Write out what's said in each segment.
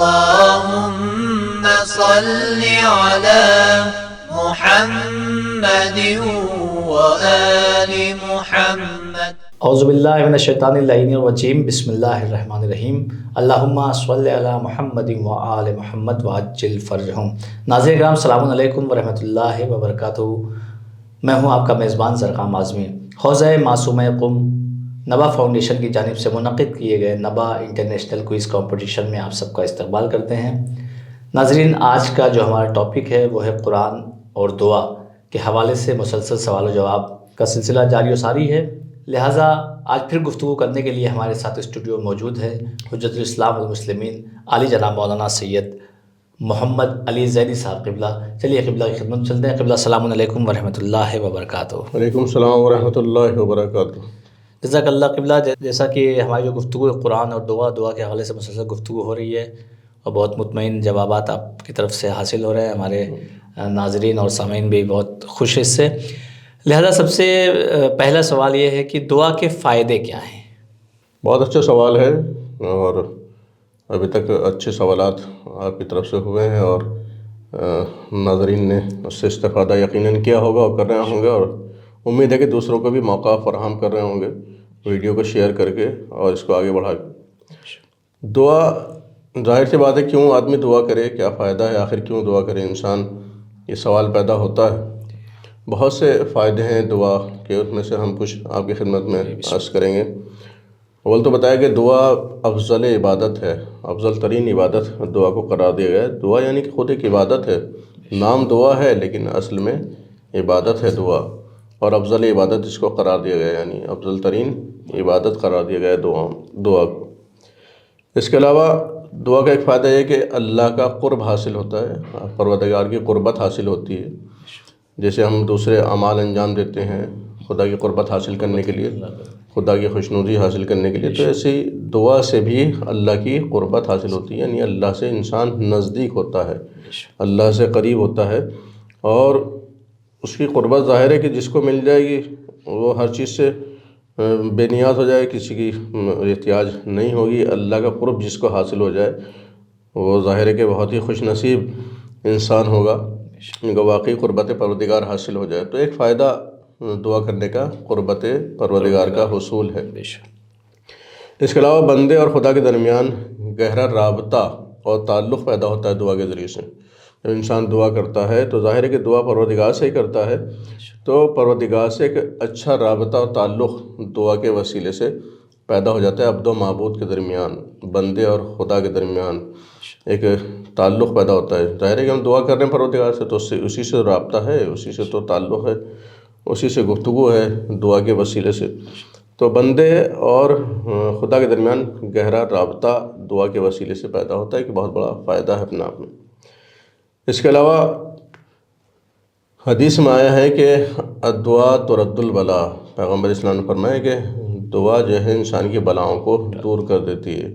اللهم صل على محمد وآل محمد. اعوذ باللہ من الشیطان اللعین الرجیم. بسم اللہ الرحمن الرحیم. اللہم صلی علی محمد وآل محمد وعجل فرجہم. ناظرین کرام السلام علیکم ورحمۃ اللہ وبرکاتہ. میں ہوں آپ کا میزبان زرقام اعظمی. حوزہ معصومہ قم نبا فاؤنڈیشن کی جانب سے منعقد کیے گئے نبا انٹرنیشنل کوئز کمپٹیشن میں آپ سب کا استقبال کرتے ہیں. ناظرین آج کا جو ہمارا ٹاپک ہے وہ ہے قرآن اور دعا کے حوالے سے مسلسل سوال و جواب کا سلسلہ جاری و ساری ہے. لہٰذا آج پھر گفتگو کرنے کے لیے ہمارے ساتھ اسٹوڈیو موجود ہے حجت الاسلام والمسلمین عالی جناب مولانا سید محمد علی زیدی صاحب. قبلہ چلیے قبلہ کی خدمت چلتے ہیں. قبلہ السلام علیکم ورحمۃ اللہ وبرکاتہ. وعلیکم السلام ورحمۃ اللہ وبرکاتہ. جزاک اللہ. قبلہ جیسا کہ ہماری جو گفتگو ہے قرآن اور دعا کے حوالے سے مسلسل گفتگو ہو رہی ہے اور بہت مطمئن جوابات آپ کی طرف سے حاصل ہو رہے ہیں. ہمارے ناظرین اور سامعین بھی بہت خوش ہیں اس سے. لہذا سب سے پہلا سوال یہ ہے کہ دعا کے فائدے کیا ہیں؟ بہت اچھا سوال ہے اور ابھی تک اچھے سوالات آپ کی طرف سے ہوئے ہیں اور ناظرین نے اس سے استفادہ یقیناً کیا ہوگا اور کر رہے ہوں گے، اور امید ہے کہ دوسروں کو بھی موقع فراہم کر رہے ہوں گے ویڈیو کو شیئر کر کے اور اس کو آگے بڑھا کے. دعا ظاہر سی بات ہے، کیوں آدمی دعا کرے، کیا فائدہ ہے، آخر کیوں دعا کرے انسان، یہ سوال پیدا ہوتا ہے. بہت سے فائدے ہیں دعا کے، اس میں سے ہم کچھ آپ کی خدمت میں عرض کریں گے. اول تو بتایا کہ دعا افضل عبادت ہے، افضل ترین عبادت دعا کو قرار دیا گیا ہے. دعا یعنی کہ خود ایک عبادت ہے، نام دعا ہے لیکن اصل میں عبادت ہے دعا، اور افضل عبادت اس کو قرار دیا گیا ہے، یعنی افضل ترین عبادت قرار دیا گیا ہے دعا کو. اس کے علاوہ دعا کا ایک فائدہ یہ ہے کہ اللہ کا قرب حاصل ہوتا ہے، پروردگار کی قربت حاصل ہوتی ہے. جیسے ہم دوسرے اعمال انجام دیتے ہیں خدا کی قربت حاصل کرنے کے لیے، خدا کی خوشنودی حاصل کرنے کے لیے، تو ایسی دعا سے بھی اللہ کی قربت حاصل ہوتی ہے، یعنی اللہ سے انسان نزدیک ہوتا ہے، اللہ سے قریب ہوتا ہے. اور اس کی قربت ظاہر ہے کہ جس کو مل جائے گی وہ ہر چیز سے بے نیاز ہو جائے، کسی کی احتیاج نہیں ہوگی. اللہ کا قرب جس کو حاصل ہو جائے وہ ظاہر ہے کہ بہت ہی خوش نصیب انسان ہوگا، ان کو واقعی قربت پروردگار حاصل ہو جائے. تو ایک فائدہ دعا کرنے کا قربت پروردگار کا حصول ہے. اس کے علاوہ بندے اور خدا کے درمیان گہرا رابطہ اور تعلق پیدا ہوتا ہے دعا کے ذریعے سے. جب انسان دعا کرتا ہے تو ظاہر ہے کہ دعا پروردگار سے ہی کرتا ہے، تو پروردگار سے ایک اچھا رابطہ اور تعلق دعا کے وسیلے سے پیدا ہو جاتا ہے. عبد و معبود کے درمیان، بندے اور خدا کے درمیان ایک تعلق پیدا ہوتا ہے. ظاہر ہے کہ ہم دعا کر رہے ہیں پروردگار سے، تو اسی سے رابطہ ہے، اسی سے تو تعلق ہے، اسی سے گفتگو ہے دعا کے وسیلے سے. تو بندے اور خدا کے درمیان گہرا رابطہ دعا کے وسیلے سے پیدا ہوتا ہے، کہ بہت بڑا فائدہ ہے اپنے آپ میں. اس کے علاوہ حدیث میں آیا ہے کہ الدعاء ترد البلا. پیغمبر اسلام نے فرمایا کہ دعا جو ہے انسان کی بلاؤں کو دور کر دیتی ہے.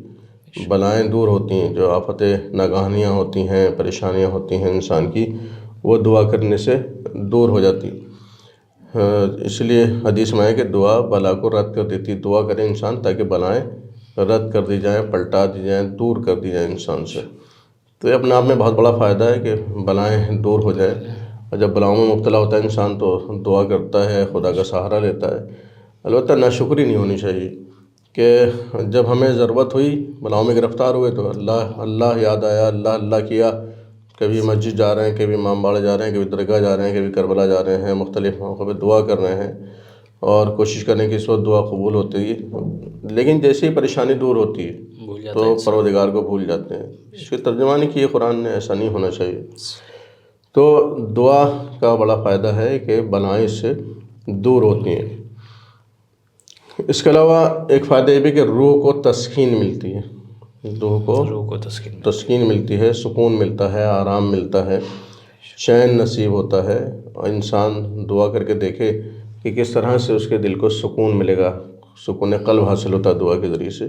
بلائیں دور ہوتی ہیں، جو آفتیں ناگہانیاں ہوتی ہیں، پریشانیاں ہوتی ہیں انسان کی، وہ دعا کرنے سے دور ہو جاتی. اس لیے حدیث میں ہے کہ دعا بلا کو رد کر دیتی. دعا کرے انسان تاکہ بلائیں رد کر دی جائیں، پلٹا دی جائیں، دور کر دی جائیں انسان سے. تو یہ اپنے آپ میں بہت بڑا فائدہ ہے کہ بلائیں دور ہو جائیں. اور جب بلاؤں میں مبتلا ہوتا ہے انسان تو دعا کرتا ہے، خدا کا سہارا لیتا ہے. البتہ ناشکری نہیں ہونی چاہیے کہ جب ہمیں ضرورت ہوئی، بلاؤں میں گرفتار ہوئے تو اللہ اللہ یاد آیا، اللہ اللہ کیا. کبھی مسجد جا رہے ہیں، کبھی امام باڑہ جا رہے ہیں، کبھی درگاہ جا رہے ہیں، کبھی کربلا جا رہے ہیں، مختلف موقع پہ دعا کر رہے ہیں اور کوشش کریں کہ اس وقت دعا قبول ہوتی ہے. لیکن جیسے ہی پریشانی دور ہوتی ہے تو پروردگار کو بھول جاتے ہیں. اس کی ترجمانی کی ہے قرآن نے، ایسا نہیں ہونا چاہیے. تو دعا کا بڑا فائدہ ہے کہ بلائیں اس سے دور ہوتی ہیں. اس کے علاوہ ایک فائدہ یہ بھی کہ روح کو تسکین ملتی ہے، روح کو تسکین ملتی ہے، سکون ملتا ہے، آرام ملتا ہے، چین نصیب ہوتا ہے. اور انسان دعا کر کے دیکھے کہ کس طرح سے اس کے دل کو سکون ملے گا، سکون قلب حاصل ہوتا ہے دعا کے ذریعے سے.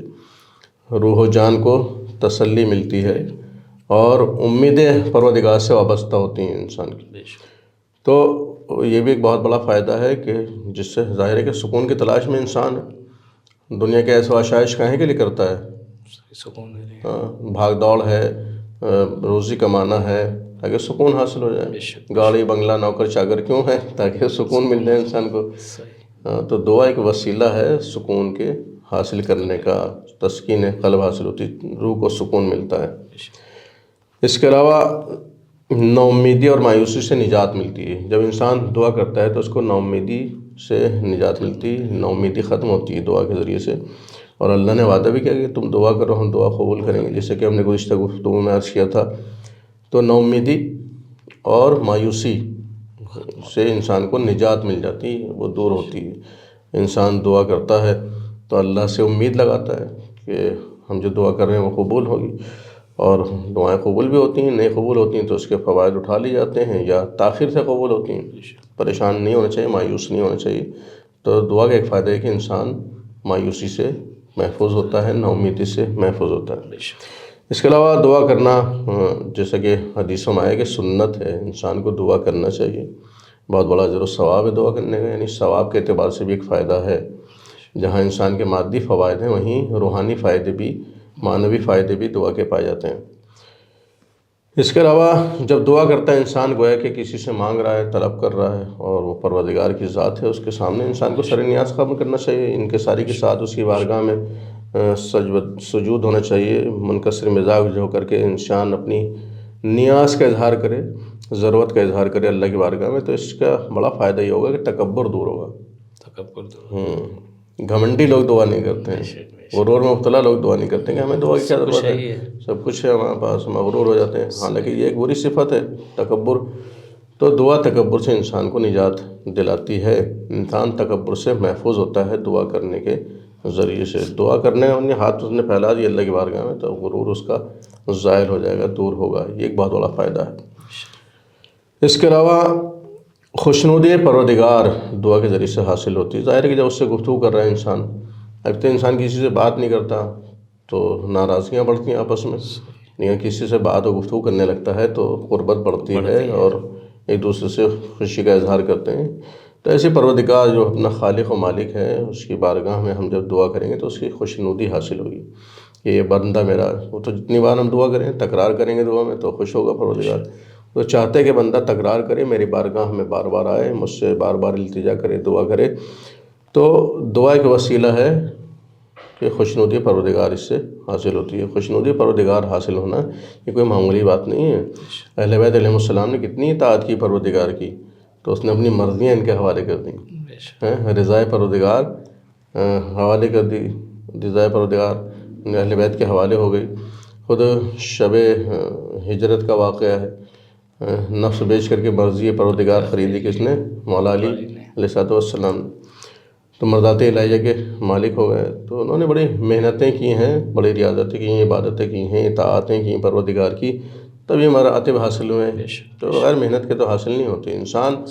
روح و جان کو تسلی ملتی ہے اور امیدیں پروردگار سے وابستہ ہوتی ہیں انسان کی. تو یہ بھی ایک بہت بڑا فائدہ ہے کہ جس سے ظاہر ہے کہ سکون کی تلاش میں انسان ہے. دنیا کے ایسے آشائش کہیں کے لیے کرتا ہے، بھاگ دوڑ ہے، روزی کمانا ہے تاکہ سکون حاصل ہو جائے. گاڑی بنگلہ نوکر چاکر کیوں ہے؟ تاکہ سکون مل جائے انسان کو. تو دعا ایک وسیلہ ہے سکون کے حاصل کرنے کا، تسکین قلب حاصل ہوتی، روح کو سکون ملتا ہے. اس کے علاوہ ناامیدی اور مایوسی سے نجات ملتی ہے. جب انسان دعا کرتا ہے تو اس کو ناامیدی سے نجات ملتی، ناامیدی ختم ہوتی ہے دعا کے ذریعے سے. اور اللہ نے وعدہ بھی کیا کہ تم دعا کرو ہم دعا قبول کریں گے، جیسے کہ ہم نے گزشتہ گفتگو میں عرض کیا تھا. تو ناامیدی اور مایوسی سے انسان کو نجات مل جاتی ہے، وہ دور ہوتی ہے. انسان دعا کرتا ہے تو اللہ سے امید لگاتا ہے کہ ہم جو دعا کر رہے ہیں وہ قبول ہوگی. اور دعائیں قبول بھی ہوتی ہیں، نہیں قبول ہوتی ہیں تو اس کے فوائد اٹھا لیے جاتے ہیں، یا تاخیر سے قبول ہوتی ہیں. پریشان نہیں ہونا چاہیے، مایوس نہیں ہونا چاہیے. تو دعا کا ایک فائدہ ہے کہ انسان مایوسی سے محفوظ ہوتا ہے، نا امیدی سے محفوظ ہوتا ہے. اس کے علاوہ دعا کرنا جیسا کہ حدیثوں میں آیا کہ سنت ہے، انسان کو دعا کرنا چاہیے. بہت بڑا اجر و ثواب ہے دعا کرنے کا، یعنی ثواب کے اعتبار سے بھی ایک فائدہ ہے. جہاں انسان کے مادی فوائد ہیں وہیں روحانی فائدے بھی، معنوی فائدے بھی دعا کے پائے جاتے ہیں. اس کے علاوہ جب دعا کرتا ہے انسان گویا کہ کسی سے مانگ رہا ہے، طلب کر رہا ہے، اور وہ پروردگار کی ذات ہے، اس کے سامنے انسان کو سر نیاز قبول کرنا چاہیے. انکساری کے ساتھ اس کی بارگاہ میں سجود ہونا چاہیے. منکسر مزاج ہو کر کے انسان اپنی نیاز کا اظہار کرے، ضرورت کا اظہار کرے اللہ کی بارگاہ میں. تو اس کا بڑا فائدہ یہ ہوگا کہ تکبر دور ہوگا. گھمنڈی لوگ دعا نہیں کرتے ہیں، غرور میں مبتلا لوگ دعا نہیں کرتے ہیں کہ ہمیں دعا کی کیا ضرورت ہے، سب کچھ ہے ہمارے پاس، مغرور ہو جاتے ہیں. حالانکہ یہ ایک بری صفت ہے تکبر. تو دعا تکبر سے انسان کو نجات دلاتی ہے. انسان تکبر سے محفوظ ہوتا ہے دعا کرنے کے ذریعے سے. دعا کرنے میں ہاتھ اس نے پھیلا دیا اللہ کی بارگاہ میں تو غرور اس کا زائل ہو جائے گا، دور ہوگا. یہ ایک بہت بڑا فائدہ ہے. اس کے علاوہ خوشنودی پروردگار دعا کے ذریعے سے حاصل ہوتی ہے. ظاہر ہے کہ جب اس سے گفتگو کر رہا ہے انسان، اب تو انسان کسی سے بات نہیں کرتا تو ناراضگیاں بڑھتی ہیں آپس میں، یا کسی سے بات و گفتگو کرنے لگتا ہے تو قربت بڑھتی ہے اور ایک دوسرے سے خوشی کا اظہار کرتے ہیں. تو ایسے پروردگار جو اپنا خالق و مالک ہے، اس کی بارگاہ میں ہم جب دعا کریں گے تو اس کی خوشنودی حاصل ہوگی کہ یہ بندہ میرا، وہ تو جتنی بار ہم دعا کریں، تکرار کریں گے دعا میں تو خوش ہوگا پروردگار. تو چاہتے کہ بندہ تکرار کرے، میری بارگاہ میں بار بار آئے، مجھ سے بار بار التجا کرے، دعا کرے. تو دعا ایک وسیلہ ہے کہ خوشنودی پروردگار اس سے حاصل ہوتی ہے. خوشنودی پروردگار حاصل ہونا یہ کوئی معمولی بات نہیں ہے. اہل بیت علیہ السلام نے کتنی اطاعت کی پروردگار کی، تو اس نے اپنی مرضیاں ان کے حوالے کر دیں. رضائے پروردگار حوالے کر دی، رضائے پروردگار اہل بیت کے حوالے ہو گئی. خود شب ہجرت کا واقعہ ہے، نفس بیچ کر کے مرضی پروردگار خریدی کس نے؟ مولا علی علیہ السلام. تو مرضات الہیہ کے مالک ہو گئے. تو انہوں نے بڑی محنتیں کی ہیں، بڑی ریاضتیں کی ہیں، عبادتیں کی ہیں، اطاعتیں کی پروردگار کی، تب یہ مراتب حاصل ہوئے ہیں. تو غیر محنت کے تو حاصل نہیں ہوتی. انسان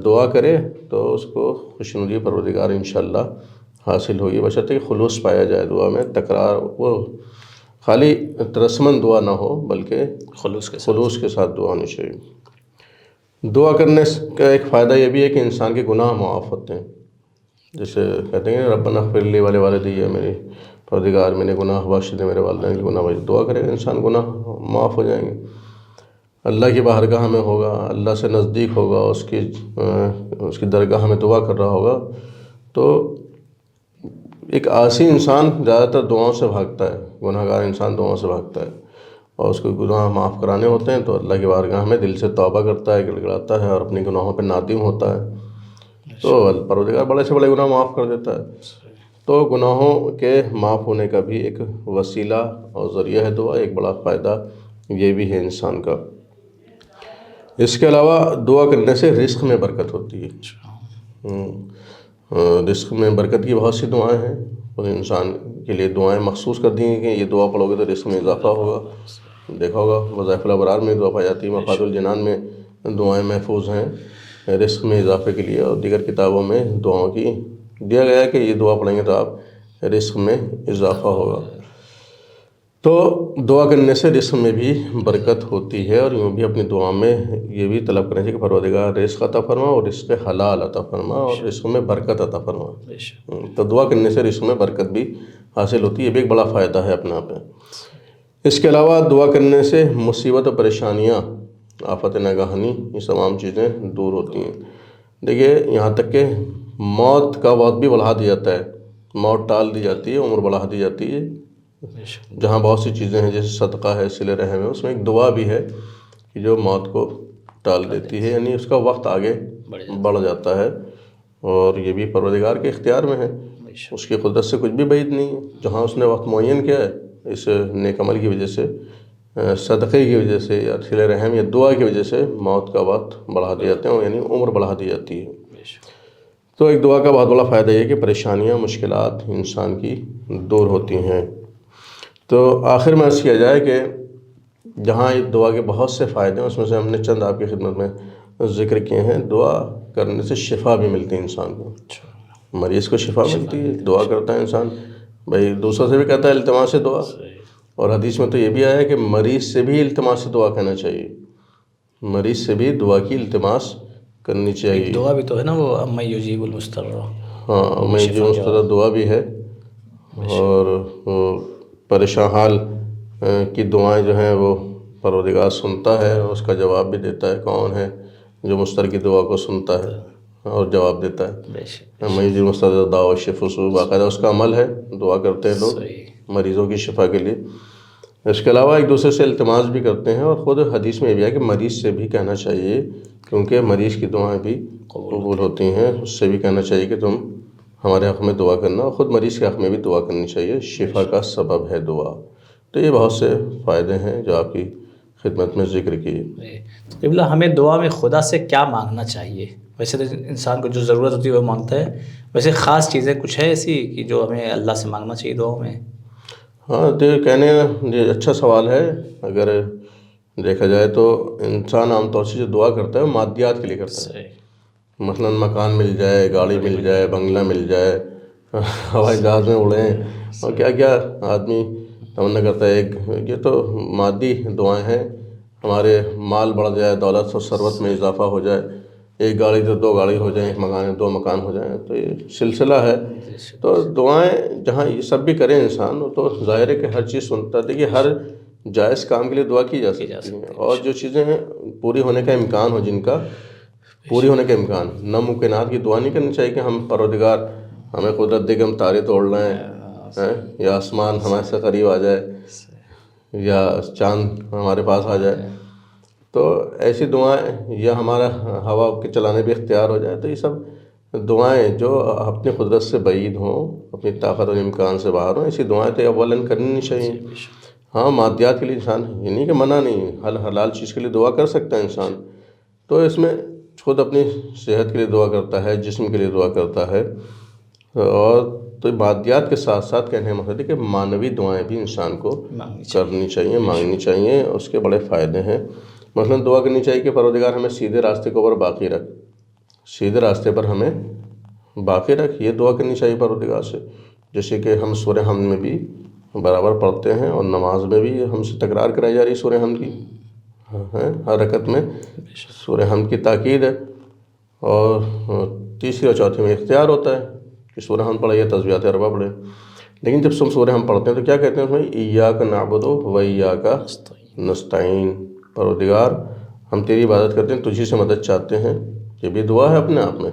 دعا کرے تو اس کو خوشنودی پروردگار انشاءاللہ حاصل ہوگی، بشرطے کہ خلوص پایا جائے دعا میں. تکرار، وہ خالی رسماً دعا نہ ہو بلکہ خلوص کے ساتھ دعا ہونی چاہیے. دعا کرنے کا ایک فائدہ یہ بھی ہے کہ انسان کے گناہ معاف ہوتے ہیں. جیسے کہتے ہیں ربنا اغفر لی ولوالدی، میری پروردگار میں نے گناہ بخش دے، میرے والدین کے گناہ بخش دے. دعا کرے گا انسان گناہ معاف ہو جائیں گے. اللہ کی بارگاہ میں ہوگا، اللہ سے نزدیک ہوگا، اس کی درگاہ میں دعا کر رہا ہوگا. تو ایک عاصی انسان زیادہ تر دعاؤں سے بھاگتا ہے، گناہ گار انسان دعاؤں سے بھاگتا ہے، اور اس کو گناہ معاف کرانے ہوتے ہیں تو اللہ کی بارگاہ میں دل سے توبہ کرتا ہے، گڑ گڑاتا ہے اور اپنے گناہوں پہ نادم ہوتا ہے. تو پروردگار بڑے سے بڑے گناہ معاف کر دیتا ہے. تو گناہوں کے معاف ہونے کا بھی ایک وسیلہ اور ذریعہ ہے دعا. ایک بڑا فائدہ یہ بھی ہے انسان کا. اس کے علاوہ دعا کرنے سے رزق میں برکت ہوتی ہے. رزق میں برکت کی بہت سی دعائیں ہیں، اور انسان کے لیے دعائیں مخصوص کر دی ہیں کہ یہ دعا پڑھو گے تو رزق میں اضافہ ہوگا. دیکھا ہوگا وظائف الابرار میں دعا پائی جاتی ہے، مفاد الجنان میں دعائیں محفوظ ہیں رزق میں اضافے کے لیے، اور دیگر کتابوں میں دعاؤں کی دیا گیا ہے کہ یہ دعا پڑھیں گے تو آپ رزق میں اضافہ ہوگا. تو دعا کرنے سے رزق میں بھی برکت ہوتی ہے، اور یوں بھی اپنی دعا میں یہ بھی طلب کرنا چاہیے کہ پروردگار رزق عطا فرما، اور رزق حلال عطا فرما، اور رزق میں برکت عطا فرما. تو دعا کرنے سے رزق میں برکت بھی حاصل ہوتی ہے. یہ بھی ایک بڑا فائدہ ہے اپنے آپ میں. اس کے علاوہ دعا کرنے سے مصیبت و پریشانیاں، آفت ناگہانی، یہ تمام چیزیں دور ہوتی ہیں۔ دیکھیے یہاں تک کہ موت کا وقت بھی بڑھا دیا جاتا ہے، موت ٹال دی جاتی ہے، عمر بڑھا دی جاتی ہے۔ جہاں بہت سی چیزیں ہیں جیسے صدقہ ہے، صلہ رحم ہے، اس میں ایک دعا بھی ہے کہ جو موت کو ٹال دیتی ہے، یعنی اس کا وقت آگے بڑھ جاتا ہے، اور یہ بھی پروردگار کے اختیار میں ہے، اس کی قدرت سے کچھ بھی بعید نہیں ہے۔ جہاں اس نے وقت معین کیا ہے، اس نیک عمل کی وجہ سے، صدقے کی وجہ سے، یا صلہ رحم یا دعا کی وجہ سے موت کا وقت بڑھا دیا جاتے ہیں، یعنی عمر بڑھا دی جاتی ہے۔ تو ایک دعا کا بہت بڑا فائدہ یہ ہے کہ پریشانیاں، مشکلات انسان کی دور ہوتی ہیں۔ تو آخر میں عرض کیا جائے کہ جہاں اس دعا کے بہت سے فائدے ہیں، اس میں سے ہم نے چند آپ کی خدمت میں ذکر کیے ہیں۔ دعا کرنے سے شفا بھی ملتی ہے انسان کو، مریض کو شفا ملتی ہے، دعا کرتا ہے انسان، بھائی دوسروں سے بھی کہتا ہے التماس دعا، اور حدیث میں تو یہ بھی آیا ہے کہ مریض سے بھی التماس دعا کہنا چاہیے، مریض سے بھی دعا کی التماس کرنی چاہیے۔ دعا بھی تو ہے نا وہ اما یجیب المضطر، ہاں، میں جو مسترد دعا بھی ہے، اور پریشان حال کی دعائیں جو ہیں وہ پروردگار سنتا ہے، اس کا جواب بھی دیتا ہے۔ کون ہے جو مستر کی دعا کو سنتا ہے اور جواب دیتا ہے؟ میں جو مسترد دعا و شفو، باقاعدہ اس کا عمل ہے، دعا کرتے ہیں لوگ مریضوں کی شفا کے لیے۔ اس کے علاوہ ایک دوسرے سے التماس بھی کرتے ہیں، اور خود حدیث میں یہ بھی ہے کہ مریض سے بھی کہنا چاہیے، کیونکہ مریض کی دعائیں بھی قبول ہوتی ہیں، اس سے بھی کہنا چاہیے کہ تم ہمارے حق میں دعا کرنا، اور خود مریض کے حق میں بھی دعا کرنی چاہیے، شفا کا سبب ہے دعا۔ تو یہ بہت سے فائدے ہیں جو آپ کی خدمت میں ذکر کیے۔ قبلہ ہمیں دعا میں خدا سے کیا مانگنا چاہیے؟ ویسے تو انسان کو جو ضرورت ہوتی ہے وہ مانگتا ہے، ویسے خاص چیزیں کچھ ہے ایسی کہ جو ہمیں اللہ سے مانگنا چاہیے دعاؤں میں؟ ہاں، کہنے یہ اچھا سوال ہے۔ اگر دیکھا جائے تو انسان عام طور سے جو دعا کرتا ہے وہ مادیات کے لیے کرتا ہے، مثلاً مکان مل جائے، گاڑی مل جائے، بنگلہ مل جائے، ہوائی جہاز میں اڑیں، اور کیا کیا آدمی تمنا کرتا ہے۔ یہ تو مادی دعائیں ہیں، ہمارے مال بڑھ جائے، دولت و ثروت میں اضافہ ہو جائے، ایک گاڑی تو دو گاڑی ہو جائیں، ایک مکان دو مکان ہو جائیں، تو یہ سلسلہ ہے۔ تو دعائیں جہاں یہ سب بھی کریں انسان، تو ظاہر ہے کہ ہر چیز سنتا ہے۔ دیکھیے ہر جائز کام کے لیے دعا کی جا سکتی ہے، اور جو چیزیں پوری ہونے کا امکان ہو، جن کا پوری ہونے کا امکان، ناممکنات کی دعا نہیں کرنی چاہیے کہ ہم پروردگار ہمیں قدرت دے کہ ہم تارے توڑ لیں، یا آسمان ہمارے سے قریب آ جائے، یا چاند ہمارے پاس آ جائے، تو ایسی دعائیں، یا ہمارا ہوا کے چلانے بھی اختیار ہو جائے، تو یہ سب دعائیں جو اپنی قدرت سے بعید ہوں، اپنی طاقت اور امکان سے باہر ہوں، ایسی دعائیں تو اولاً کرنی نہیں چاہیے۔ ہاں، مادیات کے لیے انسان یہ نہیں کہ منع نہیں، حلال چیز کے لیے دعا کر سکتا ہے انسان، تو اس میں خود اپنی صحت کے لیے دعا کرتا ہے، جسم کے لیے دعا کرتا ہے، اور تو مادیات کے ساتھ ساتھ کہنے کا مقصد ہے کہ معنوی دعائیں بھی انسان کو کرنی چاہیے، مانگنی چاہیے، اس کے بڑے فائدے ہیں۔ مثلاً دعا کرنی چاہیے کہ پروردگار ہمیں سیدھے راستے کے اوپر باقی رکھ، سیدھے راستے پر ہمیں باقی رکھ، یہ دعا کرنی چاہیے پروردگار سے۔ جیسے کہ ہم سورہ حمد میں بھی برابر پڑھتے ہیں، اور نماز میں بھی ہم سے تکرار کرائی جا رہی ہے سورہ حمد کی، ہر رکعت میں سورہ حمد کی تاکید ہے، اور تیسری اور چوتھی میں اختیار ہوتا ہے کہ سورہ حمد پڑھیں یا تسبیحات اربع پڑھیں۔ لیکن جب ہم سورہ حمد پڑھتے ہیں تو کیا کہتے ہیں اس میں؟ ایاک نعبد و ایاک نستعین، پروردگار ہم تیری عبادت کرتے ہیں، تجھی سے مدد چاہتے ہیں۔ یہ بھی دعا ہے اپنے آپ میں،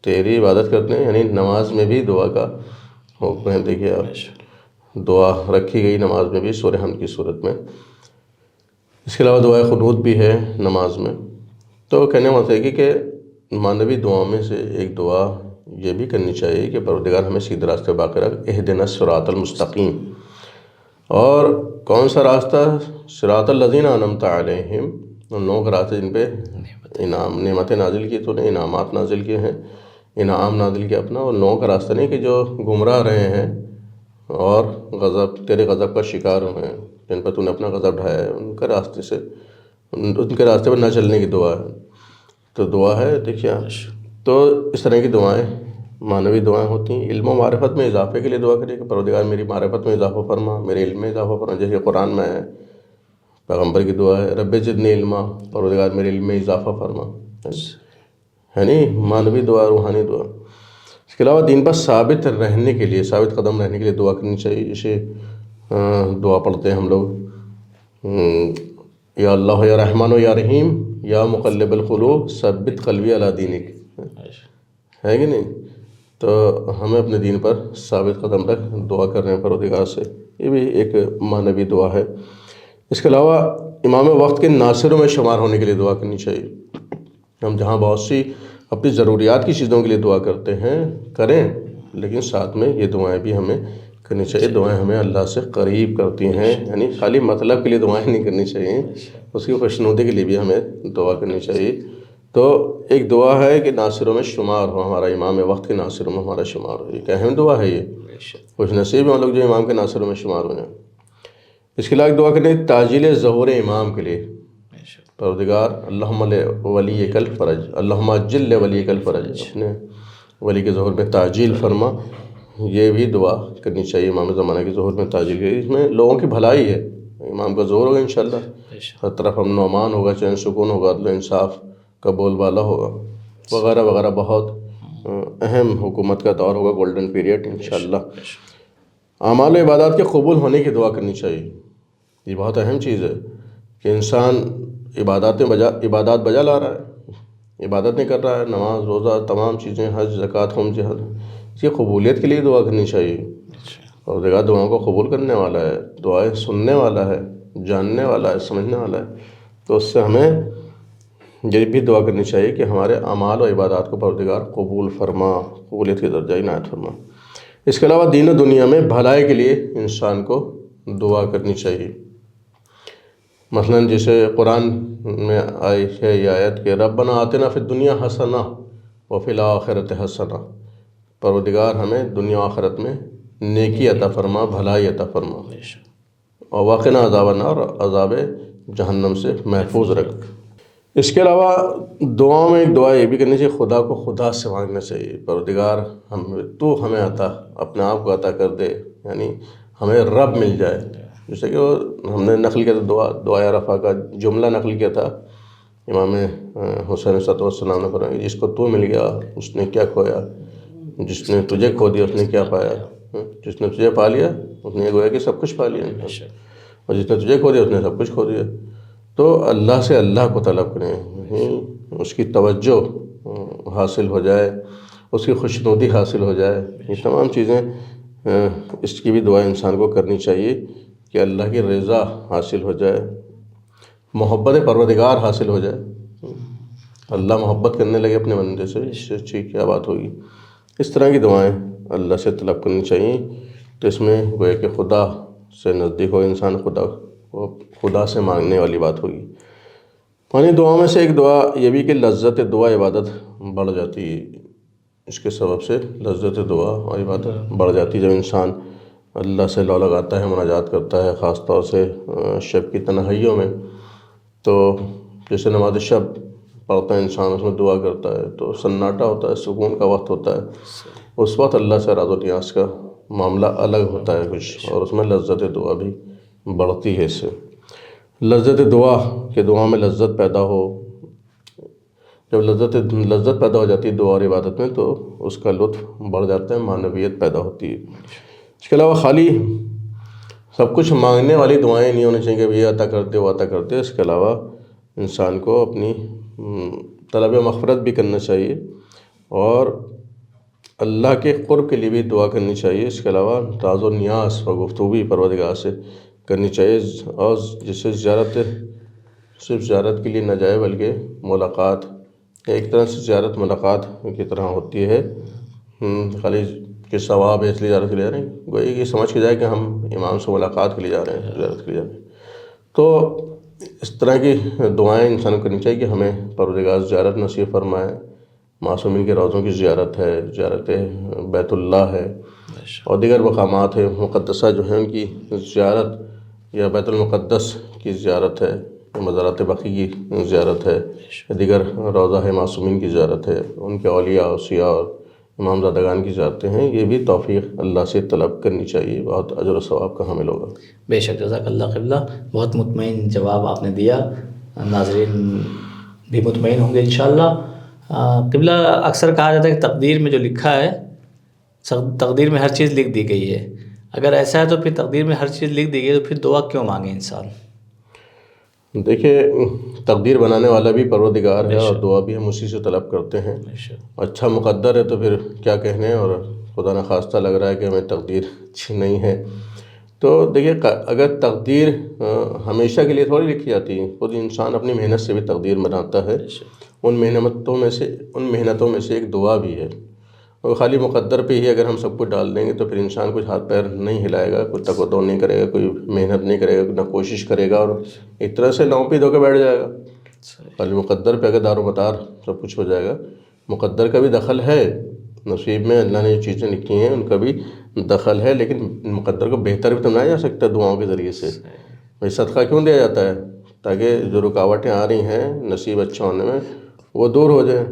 تیری عبادت کرتے ہیں، یعنی نماز میں بھی دعا کا حکم ہے۔ دیکھیے آپ، دعا رکھی گئی نماز میں بھی سورہ حمد کی صورت میں۔ اس کے علاوہ دعائے قنوت بھی ہے نماز میں۔ تو کہنے کا مطلب ہے کہ معنوی دعاؤں میں سے ایک دعا یہ بھی کرنی چاہیے کہ پروردگار ہمیں سیدھے راستے باقی رکھ، اہدنا الصراط المستقیم۔ اور کون سا راستہ؟ صراط الذین انعمت علیہم، ان لوگوں کا راستہ جن پہ نعمتیں نازل کی، تو نے انعامات نازل کیے ہیں، انعام نازل کیا اپنا، اور لوگوں کا راستہ نہیں کہ جو گمراہ رہے ہیں اور تیرے غضب کا شکار ہوئے ہیں، جن پر تو نے اپنا غضب ڈھایا ہے، ان کے راستے پر نہ چلنے کی دعا ہے۔ تو دعا ہے، دیکھیے تو اس طرح کی دعائیں معنوی دعائیں ہوتی ہیں۔ علم و معرفت میں اضافے کے لیے دعا کریے کہ پروردگار میری معرفت میں اضافہ فرما، میرے علم میں اضافہ فرما، جیسے قرآن میں ہے، پیغمبر کی دعا ہے، رب زدنی علما، پروردگار میرے علم میں اضافہ فرما، ہے نہیں؟ معنوی دعا، روحانی دعا۔ اس کے علاوہ دین پر ثابت رہنے کے لیے، ثابت قدم رہنے کے لیے دعا کرنی چاہیے، جیسے دعا پڑھتے ہیں ہم لوگ، یا اللہ یا رحمان و یا رحیم یا مقلب القلوب ثبت قلبی علی دینک، ہے کہ نہیں؟ تو ہمیں اپنے دین پر ثابت قدم رکھ، دعا کر رہے ہیں پروردگار سے، یہ بھی ایک معنوی دعا ہے۔ اس کے علاوہ امام وقت کے ناصروں میں شمار ہونے کے لیے دعا کرنی چاہیے۔ ہم جہاں بہت سی اپنی ضروریات کی چیزوں کے لیے دعا کرتے ہیں کریں، لیکن ساتھ میں یہ دعائیں بھی ہمیں کرنی چاہیے۔ دعائیں ہمیں اللہ سے قریب کرتی ہیں، یعنی خالی مطلب کے لیے دعائیں نہیں کرنی چاہیے، اس کی خوشنودی کے لیے بھی ہمیں دعا کرنی چاہیے۔ تو ایک دعا ہے کہ ناصروں میں شمار ہو، ہمارا امام وقت کے ناصروں میں ہمارا شمار ہو، ایک اہم دعا ہے یہ، خوش نصیب ہیں ہم لوگ جو امام کے ناصروں میں شمار ہو جائیں۔ اس کے علاوہ ایک دعا کریں تاجیل ظہور امام کے لیے، پروردگار اللہم ولی کل فرج، اللہم اجل ولی کل فرج، اپنے ولی کے ظہور میں تاجیل فرما، یہ بھی دعا کرنی چاہیے امام زمانہ کے ظہور میں تاجیل کے۔ اس میں لوگوں کی بھلائی ہے، امام کا ظہور ہوگا انشاءاللہ، ہر طرف امن و امان ہوگا، چین سکون ہوگا، عدل و انصاف کا بول بالا ہوگا، وغیرہ وغیرہ، بہت اہم حکومت کا دور ہوگا، گولڈن پیریڈ انشاءاللہ۔ اعمال و عبادات کے قبول ہونے کی دعا کرنی چاہیے، یہ بہت اہم چیز ہے کہ انسان عبادات بجا لا رہا ہے، عبادت نہیں کر رہا ہے، نماز روزہ تمام چیزیں، حج زکوٰۃ ہم جہاد، اس کی قبولیت کے لیے دعا کرنی چاہیے۔ اور دیگر دعاؤں کو قبول کرنے والا ہے، دعائیں سننے والا ہے، جاننے والا ہے، سمجھنے والا ہے، تو اس سے ہمیں یہ بھی دعا کرنی چاہیے کہ ہمارے اعمال و عبادات کو پروردگار قبول فرما، قبولیت کی درجہ عنایت فرما۔ اس کے علاوہ دین و دنیا میں بھلائی کے لیے انسان کو دعا کرنی چاہیے۔ مثلاً جیسے قرآن میں آئی ہے یہ آیت کہ ربنا آتنا فی الدنیا حسنہ وفی الآخرۃ حسنہ، پروردگار ہمیں دنیا و آخرت میں نیکی عطا فرما، بھلائی عطا فرما، اور وقنا عذاب النار، عذاب جہنم سے محفوظ رکھ۔ اس کے علاوہ دعاؤں میں ایک دعا یہ بھی کرنی چاہیے، خدا کو خدا سے مانگنا چاہیے، پروردگار تو ہمیں عطا اپنے آپ کو عطا کر دے، یعنی ہمیں رب مل جائے۔ جیسے کہ ہم نے نقل کیا تھا دعائے رفع کا جملہ نقل کیا تھا، امام حسین صلی اللہ علیہ وسلم نے فرمایا جس کو تو مل گیا اس نے کیا کھویا، جس نے تجھے کھو دیا اس نے کیا پایا، جس نے تجھے پا لیا اس نے گویا کہ سب کچھ پا لیا، اور جس نے تجھے کھو دیا اس نے سب کچھ کھو دیا۔ تو اللہ سے اللہ کو طلب کریں، اس کی توجہ حاصل ہو جائے، اس کی خوشنودی حاصل ہو جائے، یہ تمام چیزیں اس کی بھی دعا انسان کو کرنی چاہیے کہ اللہ کی رضا حاصل ہو جائے، محبت پروردگار حاصل ہو جائے، اللہ محبت کرنے لگے اپنے بندے سے، اس سے اچھی کیا بات ہوگی۔ اس طرح کی دعائیں اللہ سے طلب کرنی چاہیے، تو اس میں گویا کہ خدا سے نزدیک ہو انسان، خدا سے مانگنے والی بات ہوگی۔ یعنی دعاؤں میں سے ایک دعا یہ بھی کہ لذت دعا عبادت بڑھ جاتی ہے، اس کے سبب سے لذت دعا اور عبادت بڑھ جاتی ہے جب انسان اللہ سے لو لگاتا ہے، مناجات کرتا ہے، خاص طور سے شب کی تنہائیوں میں۔ تو جیسے نماز شب پڑھتا ہے انسان، اس میں دعا کرتا ہے تو سناٹا ہوتا ہے، سکون کا وقت ہوتا ہے، اس وقت اللہ سے راز و نیاز کا معاملہ الگ ہوتا ہے کچھ، اور اس میں لذت دعا بھی بڑھتی ہے۔ اس سے لذت دعا کہ دعا میں لذت پیدا ہو، جب لذت پیدا ہو جاتی ہے دعا اور عبادت میں، تو اس کا لطف بڑھ جاتا ہے، معنویت پیدا ہوتی ہے۔ اس کے علاوہ خالی سب کچھ مانگنے والی دعائیں نہیں ہونی چاہیے کہ یہ عطا کر دے وہ عطا کر دے، اس کے علاوہ انسان کو اپنی طلب مغفرت بھی کرنا چاہیے، اور اللہ کے قرب کے لیے بھی دعا کرنی چاہیے۔ اس کے علاوہ راز و نیاز و گفتگو بھی پروردگار سے کرنی چاہیے، اور جسے زیارت صرف زیارت کے لیے نہ جائے بلکہ ملاقات، ایک طرح سے زیارت ملاقات کی طرح ہوتی ہے، خالی کہ ثواب ہے اس لیے زیارت کے لیے جا رہے ہیں، گویا یہ سمجھ کے جائے کہ ہم امام سے ملاقات کے لیے جا رہے ہیں، زیارت کے لیے جا رہے ہیں۔ تو اس طرح کی دعائیں انسان کو کرنی چاہیے کہ ہمیں پروردگار زیارت نصیب فرمائے، معصومین کے روضوں کی زیارت ہے، زیارت بیت اللہ ہے، اور دیگر مقامات ہیں مقدسہ جو ہیں ان کی زیارت، یا بیت المقدس کی زیارت ہے، مزارات بقیع کی زیارت ہے، دیگر روضہ ہے معصومین کی زیارت ہے، ان کے اولیاء اوصیاء اور امام زادگان کی زیارتیں ہیں، یہ بھی توفیق اللہ سے طلب کرنی چاہیے، بہت اجر و ثواب کا حامل ہوگا۔ بے شک، جزاک اللہ قبلہ، بہت مطمئن جواب آپ نے دیا، ناظرین بھی مطمئن ہوں گے انشاءاللہ۔ قبلہ اکثر کہا جاتا ہے کہ تقدیر میں جو لکھا ہے، تقدیر میں ہر چیز لکھ دی گئی ہے، اگر ایسا ہے تو پھر تقدیر میں ہر چیز لکھ دی گئی تو پھر دعا کیوں مانگے انسان؟ دیکھیے تقدیر بنانے والا بھی پروردگار ہے اور دعا بھی ہم اسی سے طلب کرتے ہیں. اچھا مقدر ہے تو پھر کیا کہنے، اور خدا نخواستہ لگ رہا ہے کہ ہمیں تقدیر اچھی نہیں ہے. تو دیکھیے اگر تقدیر ہمیشہ کے لیے تھوڑی لکھی جاتی ہے، خود انسان اپنی محنت سے بھی تقدیر بناتا ہے. ان محنتوں میں سے ایک دعا بھی ہے. اور خالی مقدر پہ ہی اگر ہم سب کچھ ڈال دیں گے تو پھر انسان کچھ ہاتھ پیر نہیں ہلائے گا، کوئی تگ و دو نہیں کرے گا، کوئی محنت نہیں کرے گا، نہ کوشش کرے گا، اور ایک طرح سے لونپید ہو کے بیٹھ جائے گا. خالی مقدر پہ اگر دار و مدار سب کچھ ہو جائے گا. مقدر کا بھی دخل ہے، نصیب میں اللہ نے جو چیزیں لکھی ہیں ان کا بھی دخل ہے، لیکن مقدر کو بہتر بھی تو بنایا جا سکتا ہے دعاؤں کے ذریعے سے. بھائی صدقہ کیوں دیا جاتا ہے؟ تاکہ جو رکاوٹیں آ رہی ہیں نصیب اچھا ہونے میں وہ دور ہو جائیں.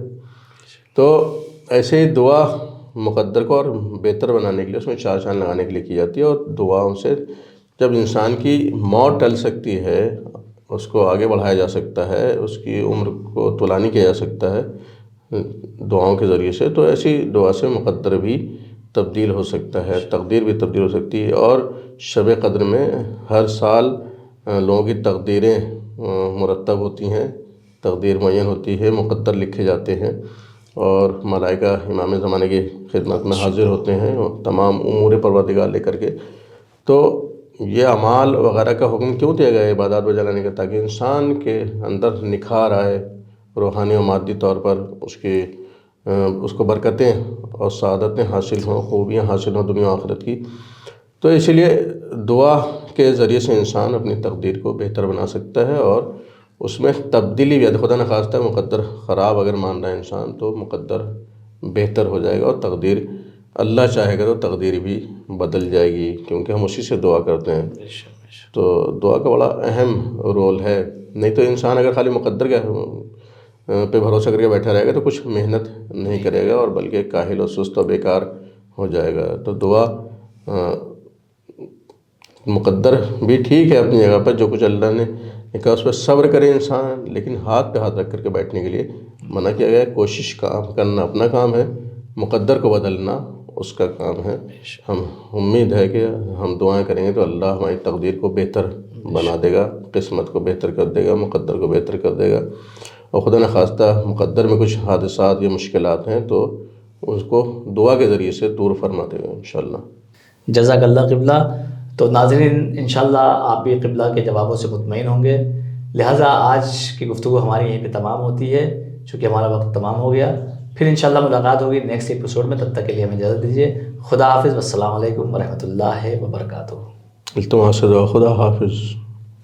تو ایسے ہی دعا مقدر کو اور بہتر بنانے کے لیے اس میں چار چاند لگانے کے لیے کی جاتی ہے. اور دعاؤں سے جب انسان کی موت ٹل سکتی ہے، اس کو آگے بڑھایا جا سکتا ہے، اس کی عمر کو طولانی کیا جا سکتا ہے دعاؤں کے ذریعے سے، تو ایسی دعا سے مقدر بھی تبدیل ہو سکتا ہے، تقدیر بھی تبدیل ہو سکتی ہے. اور شب قدر میں ہر سال لوگوں کی تقدیریں مرتب ہوتی ہیں، تقدیر معین ہوتی ہے، مقدر لکھے جاتے ہیں، اور ملائکہ امام زمانے کی خدمت میں حاضر ہوتے ہیں اور تمام امور پروردگار لے کر کے. تو یہ اعمال وغیرہ کا حکم کیوں دیا گیا ہے عبادات بجا لانے کا؟ تاکہ انسان کے اندر نکھار آئے روحانی و مادی طور پر، اس کو برکتیں اور سعادتیں حاصل ہوں، خوبیاں حاصل ہوں دنیا و آخرت کی. تو اسی لیے دعا کے ذریعے سے انسان اپنی تقدیر کو بہتر بنا سکتا ہے، اور اس میں تبدیلی بھی ہے. خدا نخواستہ مقدر خراب اگر مان رہا ہے انسان تو مقدر بہتر ہو جائے گا، اور تقدیر اللہ چاہے گا تو تقدیر بھی بدل جائے گی، کیونکہ ہم اسی سے دعا کرتے ہیں. تو دعا کا بڑا اہم رول ہے. نہیں تو انسان اگر خالی مقدر کے پہ بھروسہ کر کے بیٹھا رہے گا تو کچھ محنت نہیں کرے گا، اور بلکہ کاہل و سست و بیکار ہو جائے گا. تو دعا مقدر بھی ٹھیک ہے اپنی جگہ پر، جو کچھ اللہ نے کہا اس پہ صبر کرے انسان، لیکن ہاتھ پہ ہاتھ رکھ کر کے بیٹھنے کے لیے منع کیا گیا ہے. کوشش کام کرنا اپنا کام ہے، مقدر کو بدلنا اس کا کام ہے. ہم امید ہے کہ ہم دعائیں کریں گے تو اللہ ہماری تقدیر کو بہتر بنا دے گا، قسمت کو بہتر کر دے گا، مقدر کو بہتر کر دے گا. اور خدا نخواستہ مقدر میں کچھ حادثات یا مشکلات ہیں تو اس کو دعا کے ذریعے سے دور فرما دے گا انشاءاللہ. جزاک اللہ قبلہ. تو ناظرین انشاءاللہ آپ بھی قبلہ کے جوابوں سے مطمئن ہوں گے، لہٰذا آج کی گفتگو ہماری یہیں پہ تمام ہوتی ہے چونکہ ہمارا وقت تمام ہو گیا. پھر انشاءاللہ ملاقات ہوگی نیکسٹ ایپیسوڈ میں، تب تک کے لیے ہمیں اجازت دیجیے. خدا حافظ، والسلام علیکم ورحمۃ اللہ وبرکاتہ. التماس دعا، خدا حافظ.